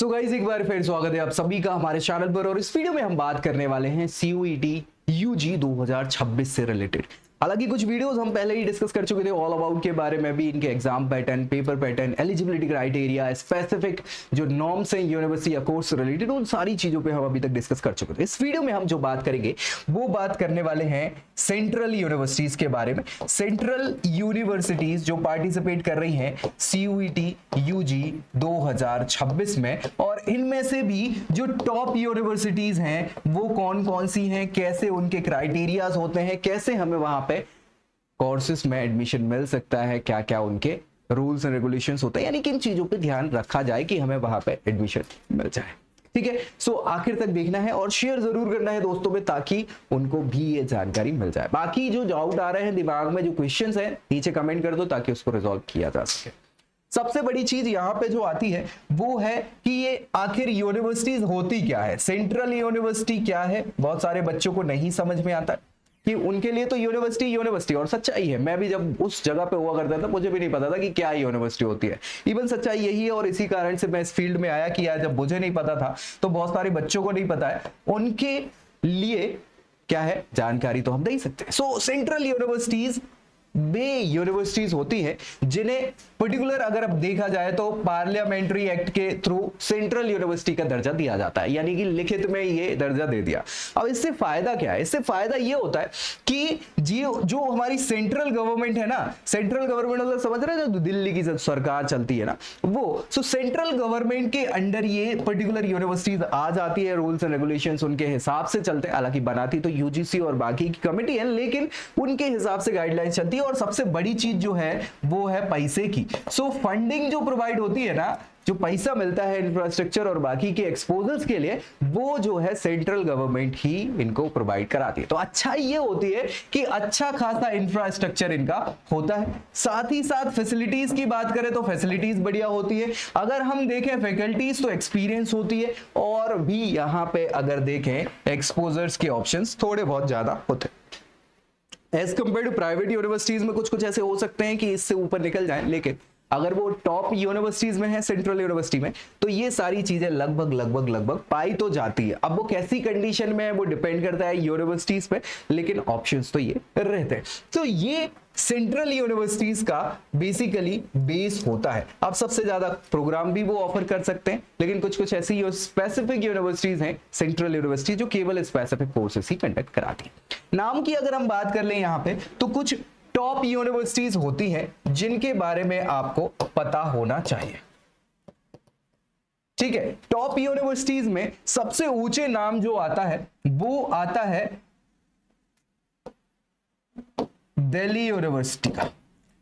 So guys एक बार फिर स्वागत है आप सभी का हमारे चैनल पर। और इस वीडियो में हम बात करने वाले हैं CUET UG 2026 से रिलेटेड। हालांकि कुछ वीडियोस हम पहले ही डिस्कस कर चुके थे ऑल अबाउट के बारे में भी, इनके exam pattern, paper pattern, eligibility criteria, specific जो नॉर्म्स हैं यूनिवर्सिटी या कोर्स से रिलेटेड, उन सारी चीजों पे हम अभी तक डिस्कस कर चुके थे। इस वीडियो में हम जो बात करेंगे वो बात करने वाले हैं सेंट्रल यूनिवर्सिटीज के बारे में। सेंट्रल यूनिवर्सिटीज जो पार्टिसिपेट कर रही हैं CUET UG 2026 में, और इनमें से भी जो टॉप यूनिवर्सिटीज हैं वो कौन कौन सी हैं, कैसे उनके क्राइटेरियाज होते हैं, कैसे हमें वहां पे कोर्सेज में एडमिशन मिल सकता है, क्या क्या उनके रूल्स एंड रेगुलेशंस होते हैं, यानी किन चीजों पे ध्यान रखा जाए कि हमें वहां पे एडमिशन मिल जाए। ठीक है, सो आखिर तक देखना है और शेयर जरूर करना है दोस्तों में, ताकि उनको भी ये जानकारी मिल जाए। बाकी जो डाउट आ रहे हैं दिमाग में, जो क्वेश्चंस हैं, नीचे कमेंट कर दो ताकि उसको रिजॉल्व किया जा सके। सबसे बड़ी चीज यहां पे जो आती है वो है कि ये आखिर यूनिवर्सिटीज होती क्या है, सेंट्रल यूनिवर्सिटी क्या है। बहुत सारे बच्चों को नहीं समझ में आता कि उनके लिए तो यूनिवर्सिटी और सच्चाई है। मैं भी जब उस जगह पे हुआ करता था मुझे भी नहीं पता था कि क्या यूनिवर्सिटी होती है। इवन सच्चाई यही है और इसी कारण से मैं इस फील्ड में आया कि यार जब मुझे नहीं पता था तो बहुत सारे बच्चों को नहीं पता है, उनके लिए क्या है जानकारी तो हम दे ही सकते हैं। सो सेंट्रल यूनिवर्सिटीज वे यूनिवर्सिटीज होती हैं जिन्हें पर्टिकुलर अगर अब देखा जाए तो पार्लियामेंट्री एक्ट के थ्रू सेंट्रल यूनिवर्सिटी का दर्जा दिया जाता है, यानी कि लिखित में ये दर्जा दे दिया। अब इससे फायदा क्या है? इससे फायदा ये होता है कि जो हमारी सेंट्रल गवर्नमेंट है ना, सेंट्रल गवर्नमेंट मतलब समझ रहे हैं, जो दिल्ली की सरकार चलती है ना वो, सो सेंट्रल गवर्नमेंट के अंडर ये पर्टिकुलर यूनिवर्सिटीज आ जाती है। रूल्स एंड रेगुलेशंस उनके हिसाब से चलते हैं, हालांकि बनाती तो UGC और बाकी की कमेटी है, लेकिन उनके हिसाब से गाइडलाइंस चलती है। और सबसे बड़ी चीज जो है वो है पैसे की। सो फंडिंग जो प्रोवाइड होती है ना, जो पैसा मिलता है इंफ्रास्ट्रक्चर और बाकी के एक्सपोजर्स के लिए, वो जो है सेंट्रल गवर्नमेंट ही इनको प्रोवाइड कराती है। तो अच्छा ये होती है कि अच्छा खासा इंफ्रास्ट्रक्चर इनका होता है। साथ ही साथ फैसिलिटीज की बात करें तो फैसिलिटीज बढ़िया होती है। अगर हम देखें फैकल्टीज तो एक्सपीरियंस होती है, और भी यहाँ पे अगर देखें एक्सपोजर्स के ऑप्शंस थोड़े बहुत ज्यादा होते हैं as compare to private universities में। कुछ ऐसे हो सकते हैं कि इससे ऊपर निकल जाएं, लेकिन अगर वो टॉप यूनिवर्सिटीज में है, सेंट्रल यूनिवर्सिटी में, तो ये सारी चीजें लगभग पाई तो जाती है। अब वो कैसी कंडीशन में है वो डिपेंड करता है यूनिवर्सिटीज पे, लेकिन ऑप्शंस तो ये रहते हैं। तो ये सेंट्रल यूनिवर्सिटीज का बेसिकली बेस होता है। अब सबसे ज्यादा प्रोग्राम भी वो ऑफर कर सकते हैं, लेकिन कुछ ऐसी स्पेसिफिक यूनिवर्सिटीज हैं सेंट्रल यूनिवर्सिटी जो केवल स्पेसिफिक कोर्सेस ही कंडक्ट कराती है। नाम की अगर हम बात कर लें यहाँ पे, तो कुछ टॉप यूनिवर्सिटीज होती हैं जिनके बारे में आपको पता होना चाहिए। ठीक है, टॉप यूनिवर्सिटीज में सबसे ऊंचे नाम जो आता है वो आता है दिल्ली यूनिवर्सिटी का,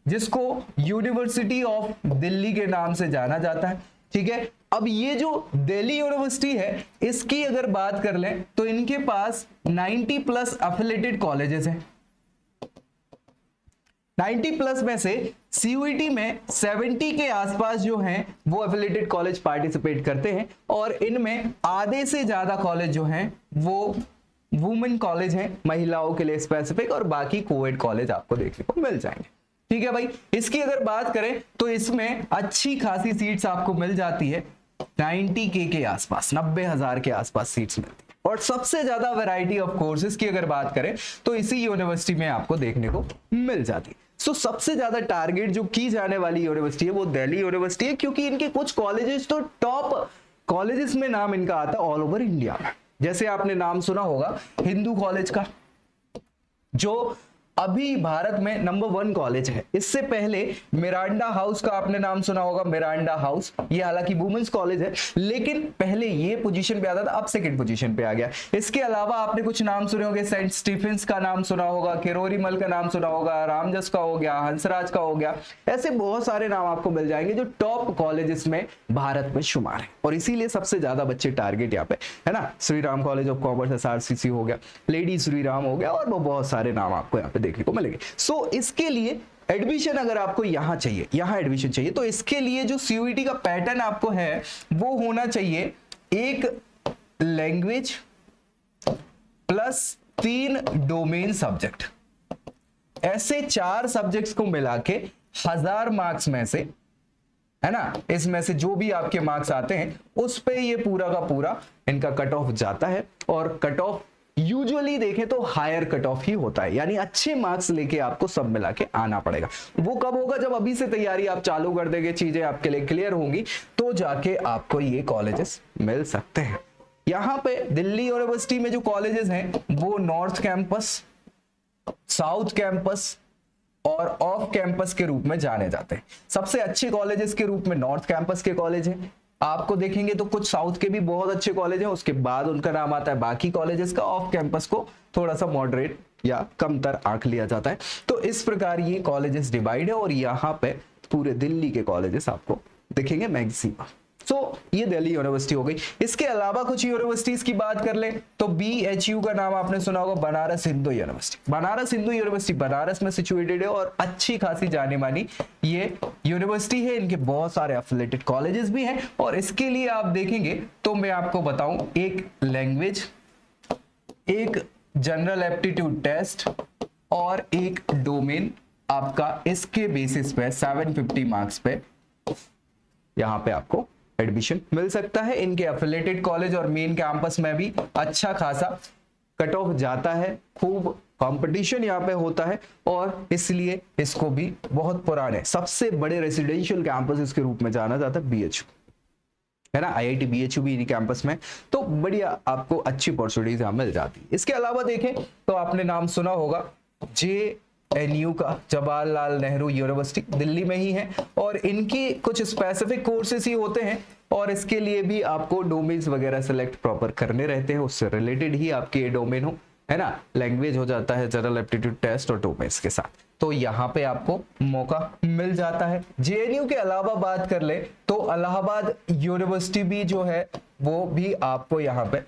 जिसको यूनिवर्सिटी ऑफ दिल्ली के नाम से जाना जाता है। ठीक है, अब ये जो दिल्ली यूनिवर्सिटी है इसकी अगर बात कर लें तो इनके पास 90+ एफिलिएटेड कॉलेजेस हैं। 90+ में से CUET में 70 के आसपास जो हैं वो एफिलिएटेड कॉलेज पार्टिसिपेट करते हैं, और इनमें आधे से ज्यादा कॉलेज जो हैं वो वुमेन कॉलेज हैं, महिलाओं के लिए स्पेसिफिक, और बाकी कोएड कॉलेज आपको देखने को मिल जाएंगे। ठीक है भाई, इसकी अगर बात करें तो इसमें अच्छी खासी सीट्स आपको मिल जाती है 90K के आसपास, 90,000 के आसपास सीट्स मिलती है। और सबसे ज्यादा वैरायटी ऑफ कोर्सेज की अगर बात करें तो इसी यूनिवर्सिटी में आपको देखने को मिल जाती है। सो सबसे ज्यादा टारगेट जो की जाने वाली यूनिवर्सिटी है वो दिल्ली यूनिवर्सिटी है, क्योंकि इनके कुछ कॉलेजेस तो टॉप कॉलेजेस में नाम इनका आता है ऑल ओवर इंडिया में। जैसे आपने नाम सुना होगा हिंदू कॉलेज का, जो अभी भारत में नंबर 1 कॉलेज है। इससे पहले मिरांडा हाउस का आपने नाम सुना होगा, मिरांडा हाउस, ये हालांकि वुमेन्स कॉलेज है, लेकिन पहले ये पोजीशन पे आता था, अब सेकंड पोजीशन पे आ गया। इसके अलावा आपने कुछ नाम सुने होंगे, सेंट स्टीफेंस का नाम सुना होगा, किरोरीमल का नाम सुना होगा, रामजस का हो गया, हंसराज का हो गया, ऐसे बहुत सारे नाम आपको मिल जाएंगे जो टॉप कॉलेजेस में भारत में शुमार है। और इसीलिए सबसे ज्यादा बच्चे टारगेट यहाँ पे है ना, Shri Ram college of commerce SRCC हो गया, लेडी श्री राम हो गया, और वो बहुत सारे नाम आपको यहाँ पे देखने को मिलेंगे। सो इसके लिए एडमिशन अगर आपको यहां चाहिए, यहां एडमिशन चाहिए, तो इसके लिए जो CUET का पैटर्न आपको है वो होना चाहिए एक लैंग्वेज प्लस 3 डोमेन सब्जेक्ट। ऐसे 4 सब्जेक्ट्स को मिला के 1000 मार्क्स में से है ना, इसमें से जो भी आपके मार्क्स आते हैं उस पे ये पूरा का पूरा इनका कट ऑफ जाता है। और कट ऑफ यूजुअली देखें तो हायर कट ऑफ ही होता है, यानी अच्छे मार्क्स लेके आपको सब मिला के आना पड़ेगा। वो कब होगा, जब अभी से तैयारी आप चालू कर देंगे, चीजें आपके लिए क्लियर होंगी, तो जाके आपको ये कॉलेजेस मिल सकते हैं। यहाँ पे दिल्ली यूनिवर्सिटी में जो कॉलेजेस हैं वो नॉर्थ कैंपस, साउथ कैंपस और ऑफ कैंपस के रूप में जाने जाते हैं। सबसे अच्छे कॉलेजेस के रूप में नॉर्थ कैंपस के कॉलेज हैं, आपको देखेंगे तो कुछ साउथ के भी बहुत अच्छे कॉलेज हैं, उसके बाद उनका नाम आता है बाकी कॉलेजेस का। ऑफ कैंपस को थोड़ा सा मॉडरेट या कमतर आंक लिया जाता है। तो इस प्रकार ये कॉलेजेस डिवाइड है और यहाँ पे पूरे दिल्ली के कॉलेजेस आपको दिखेंगे मैक्सिमम। सो ये दिल्ली यूनिवर्सिटी हो गई। इसके अलावा कुछ यूनिवर्सिटीज की बात कर ले तो BHU का नाम आपने सुना होगा, बनारस हिंदू यूनिवर्सिटी। बनारस हिंदू यूनिवर्सिटी बनारस में सिचुएटेड है और अच्छी खासी जाने मानी ये यूनिवर्सिटी है। इनके बहुत सारे एफिलिएटेड कॉलेजेस भी हैं और इसके लिए आप देखेंगे तो मैं आपको बताऊं, एक लैंग्वेज, एक जनरल एप्टीट्यूड टेस्ट और एक डोमेन आपका इसके बेसिस पे 750 मार्क्स पे यहां पे आपको एडमिशन मिल सकता है। इनके एफिलिएटेड कॉलेज और मेन कैंपस में भी अच्छा खासा कट ऑफ जाता है, खूब कंपटीशन यहाँ पे होता है और इसलिए इसको भी बहुत पुराने सबसे बड़े रेसिडेंशियल कैंपस के रूप में जाना जाता है BHU, है ना। IIT BHU भी कैंपस में, तो बढ़िया आपको अच्छी अपॉर्चुनिटीज यहाँ मिल जाती है। इसके अलावा देखें तो आपने नाम सुना होगा JNU का, जवाहरलाल नेहरू यूनिवर्सिटी, दिल्ली में ही है और इनकी कुछ स्पेसिफिक कोर्सेस ही होते हैं और इसके लिए भी आपको डोमेन्स वगैरह सेलेक्ट प्रॉपर करने रहते हैं, उससे रिलेटेड ही आपके ये डोमेन हो, है ना। लैंग्वेज हो जाता है जनरल एप्टीट्यूड टेस्ट और डोमेन्स के साथ, तो यहाँ पे आपको मौका मिल जाता है। JNU के अलावा बात कर ले तो इलाहाबाद यूनिवर्सिटी भी जो है वो भी आपको यहाँ पे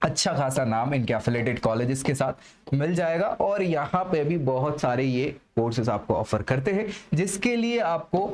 अच्छा खासा नाम इनके एफिलिएटेड कॉलेजेस के साथ मिल जाएगा और यहाँ पे भी बहुत सारे ये कोर्सेज आपको ऑफर करते हैं, जिसके लिए आपको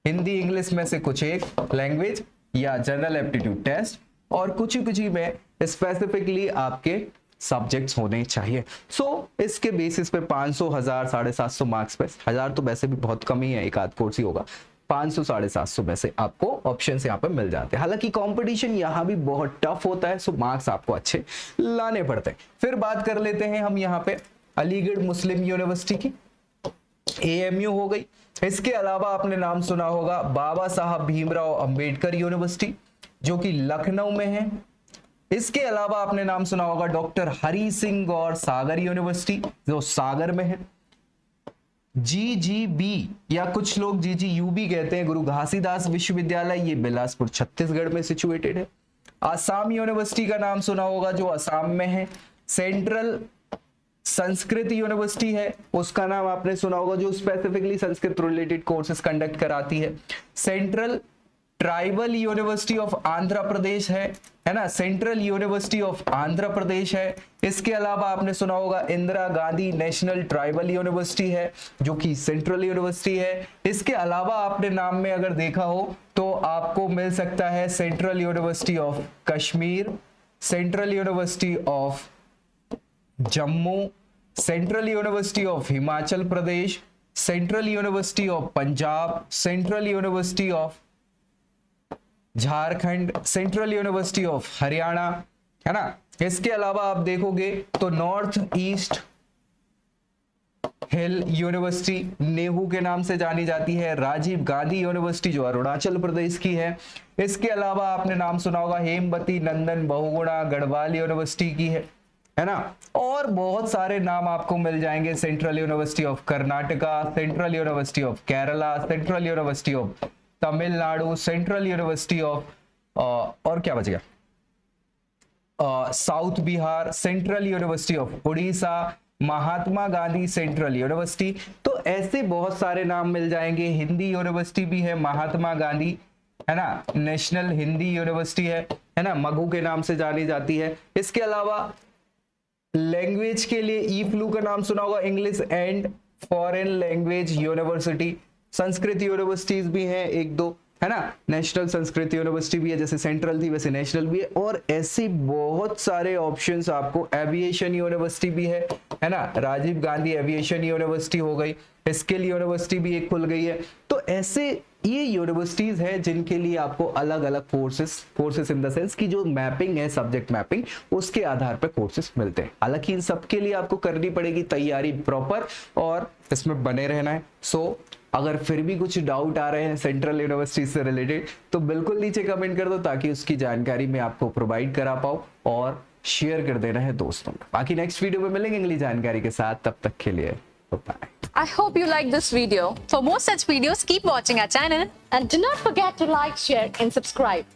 हिंदी इंग्लिश में से कुछ एक लैंग्वेज या जनरल एप्टीट्यूड टेस्ट और कुछ ही में स्पेसिफिकली आपके सब्जेक्ट्स होने चाहिए। सो इसके बेसिस पे 500, 1000, 750 मार्क्स पे, 1000 तो वैसे भी बहुत कम ही है, एक आध कोर्स ही होगा, 500, 750 में से आपको ऑप्शंस यहाँ पे मिल जाते हैं। हालांकि कंपटीशन यहाँ भी बहुत टफ होता है, सो मार्क्स आपको अच्छे लाने पड़ते हैं। फिर बात कर लेते हैं हम यहाँ पे अलीगढ़ मुस्लिम यूनिवर्सिटी की, AMU हो गई। इसके अलावा आपने नाम सुना होगा बाबा साहब भीमराव अंबेडकर यूनिवर्सिटी जो कि लखनऊ में है। इसके अलावा आपने नाम सुना होगा डॉक्टर हरि सिंह गौर सागर यूनिवर्सिटी जो सागर में है। GGB या कुछ लोग GGU भी कहते हैं, गुरु घासीदास विश्वविद्यालय, ये बिलासपुर छत्तीसगढ़ में सिचुएटेड है। आसाम यूनिवर्सिटी का नाम सुना होगा जो असम में है। सेंट्रल संस्कृत यूनिवर्सिटी है, उसका नाम आपने सुना होगा जो specifically Sanskrit related courses conduct कराती है। Central tribal university of Andhra Pradesh है ना, central university of Andhra Pradesh है। इसके अलावा आपने सुना होगा Indira Gandhi national tribal university है जो कि सेंट्रल यूनिवर्सिटी है। इसके अलावा आपने नाम में अगर देखा हो तो आपको मिल सकता है central university of Kashmir, central university of Jammu, central university of Himachal Pradesh, central university of Punjab, central university of Jharkhand, central university of Haryana, है ना। इसके अलावा आप देखोगे तो नॉर्थ ईस्ट हिल यूनिवर्सिटी नेहरू के नाम से जानी जाती है। राजीव गांधी यूनिवर्सिटी जो अरुणाचल प्रदेश की है। इसके अलावा आपने नाम सुना होगा हेमवती नंदन बहुगुणा गढ़वाल यूनिवर्सिटी की है ना। और बहुत सारे नाम आपको मिल जाएंगे, central university of Karnataka, central university of Kerala, central university of Tamil Nadu, central university of और क्या बच गया, south Bihar, central university of Orissa, Mahatma Gandhi central university. तो ऐसे बहुत सारे नाम मिल जाएंगे। हिंदी यूनिवर्सिटी भी है महात्मा गांधी, है ना, नेशनल हिंदी यूनिवर्सिटी है ना, मगू के नाम से जानी जाती है। इसके अलावा लैंग्वेज के लिए ईफ्लू का नाम सुना होगा, English and foreign language university. Sanskrit universities भी हैं एक दो, है ना, नेशनल संस्कृत यूनिवर्सिटी भी है, जैसे सेंट्रल थी वैसे नेशनल भी है। और ऐसे बहुत सारे ऑप्शंस आपको, एविएशन यूनिवर्सिटी भी है ना, राजीव गांधी एविएशन यूनिवर्सिटी हो गई। स्किल यूनिवर्सिटी भी एक खुल गई है। तो ऐसे ये यूनिवर्सिटीज है जिनके लिए आपको अलग अलग कोर्सेस इन द सेंस की जो मैपिंग है, सब्जेक्ट मैपिंग, उसके आधार पर कोर्सेस मिलते हैं। हालांकि इन सब के लिए आपको करनी पड़ेगी तैयारी प्रॉपर और इसमें बने रहना है। सो अगर फिर भी कुछ डाउट आ रहे हैं सेंट्रल यूनिवर्सिटी से रिलेटेड तो बिल्कुल नीचे कमेंट कर दो ताकि उसकी जानकारी मैं आपको प्रोवाइड करा पाऊं, और शेयर कर देना है दोस्तों। बाकी नेक्स्ट वीडियो में मिलेंगे अगली जानकारी के साथ, तब तक के लिए bye. I hope you like this video. For more such videos, keep watching our channel. And do not forget to like, share, and subscribe.